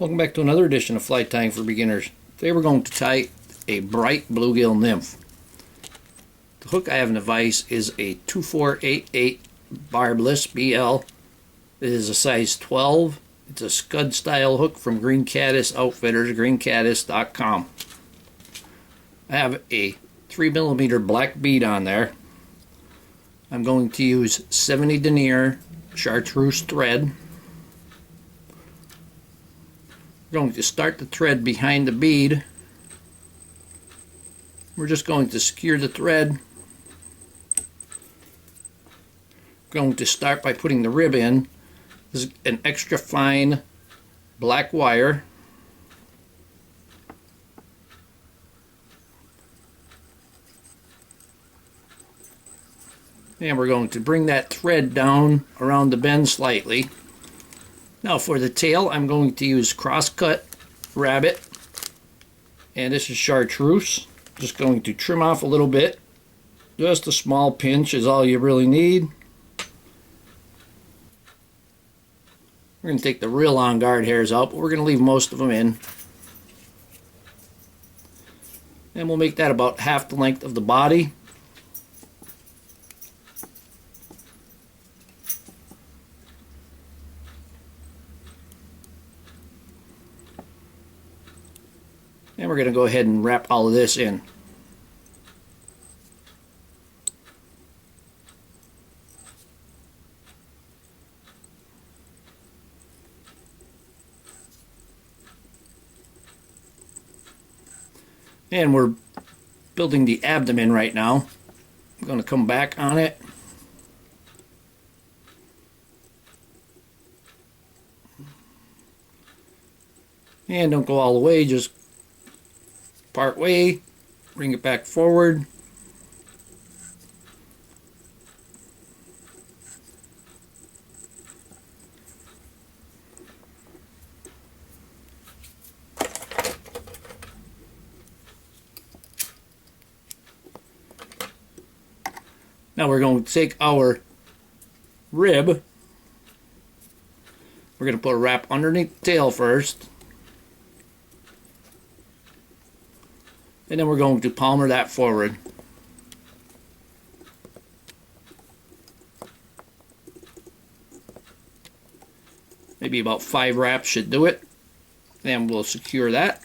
Welcome back to another edition of Fly Tying for Beginners. Today we're going to tie a Brite bluegill nymph. The hook I have in the vise is a 2488 barbless BL. It is a size 12. It's a Scud style hook from Green Caddis Outfitters, greencaddis.com. I have a 3mm black bead on there. I'm going to use 70 denier Chartreuse thread. We're going to start the thread behind the bead. We're just going to secure the thread. We're going to start by putting the rib in. This is an extra fine black wire. And we're going to bring that thread down around the bend slightly. Now for the tail, I'm going to use crosscut rabbit, and this is chartreuse. Just going to trim off a little bit. Just a small pinch is all you really need. We're going to take the real long guard hairs out, but we're going to leave most of them in. And we'll make that about half the length of the body. And we're going to go ahead and wrap all of this in. And we're building the abdomen right now. I'm going to come back on it. And don't go all the way, just part way, bring it back forward. Now we're going to take our rib. We're going to put a wrap underneath the tail first. And then we're going to palmer that forward. Maybe about 5 wraps should do it. Then we'll secure that.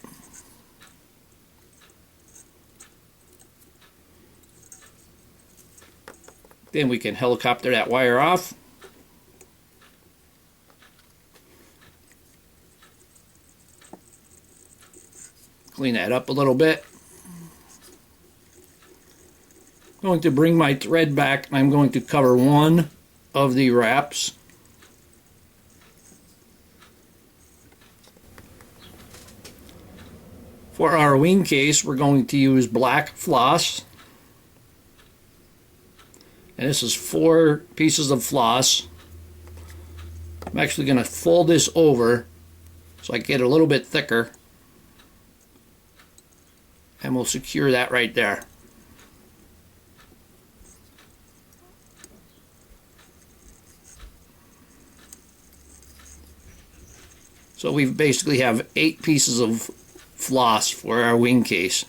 Then we can helicopter that wire off. Clean that up a little bit. I'm going to bring my thread back, and I'm going to cover one of the wraps. For our wing case, we're going to use black floss. And this is 4 pieces of floss. I'm actually going to fold this over so I get a little bit thicker. And we'll secure that right there. So we basically have 8 pieces of floss for our wing case.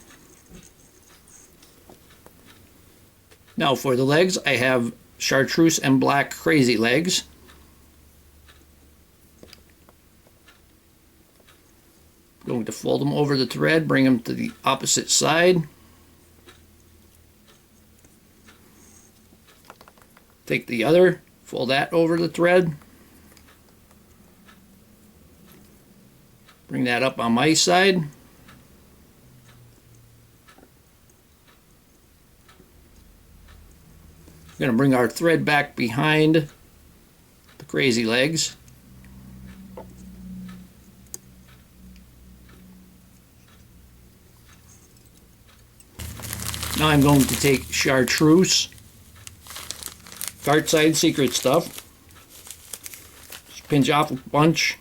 Now for the legs, I have chartreuse and black crazy legs. I'm going to fold them over the thread, bring them to the opposite side. Take the other, fold that over the thread. Bring that up on my side. I'm going to bring our thread back behind the crazy legs. Now I'm going to take chartreuse, cart side secret stuff. Just pinch off a bunch.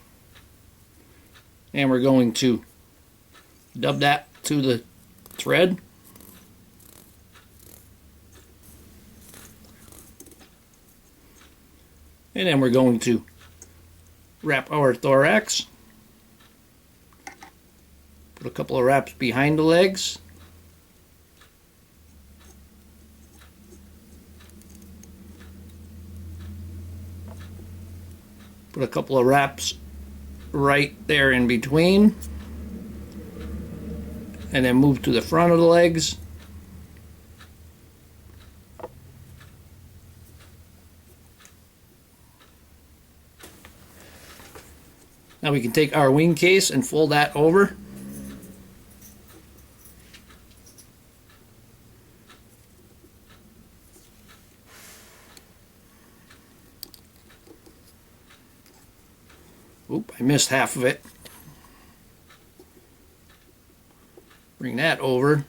And we're going to dub that to the thread. And then we're going to wrap our thorax. Put a couple of wraps behind the legs. Put a couple of wraps right there in between. And then move to the front of the legs. Now we can take our wing case and fold that over. Oop, I missed half of it. Bring that over.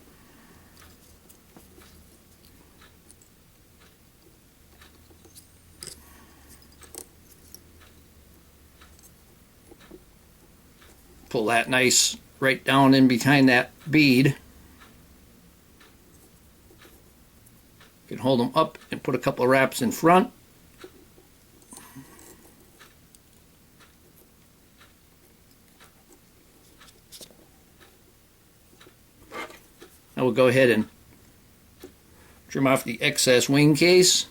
Pull that nice right down in behind that bead. You can hold them up and put a couple of wraps in front. Now we'll go ahead and trim off the excess wing case.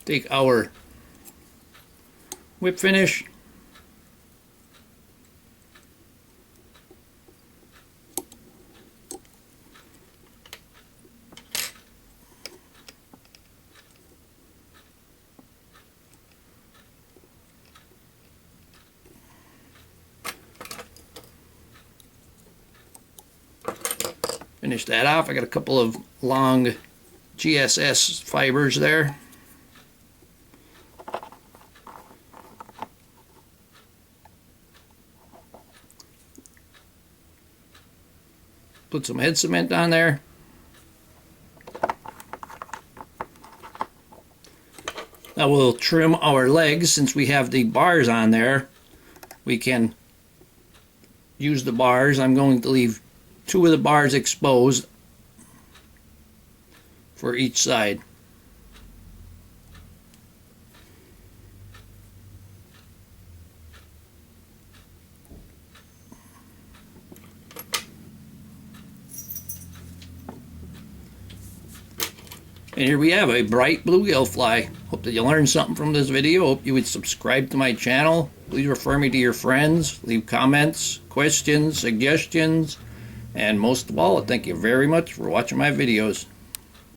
Take our whip finish, finish that off. I got a couple of long GSS fibers there. Put some head cement on there. Now we'll trim our legs. Since we have the bars on there, we can use the bars. I'm going to leave 2 of the bars exposed for each side. And here we have a Brite bluegill fly. Hope that you learned something from this video. Hope you would subscribe to my channel. Please refer me to your friends. Leave comments, questions, suggestions. And most of all, thank you very much for watching my videos.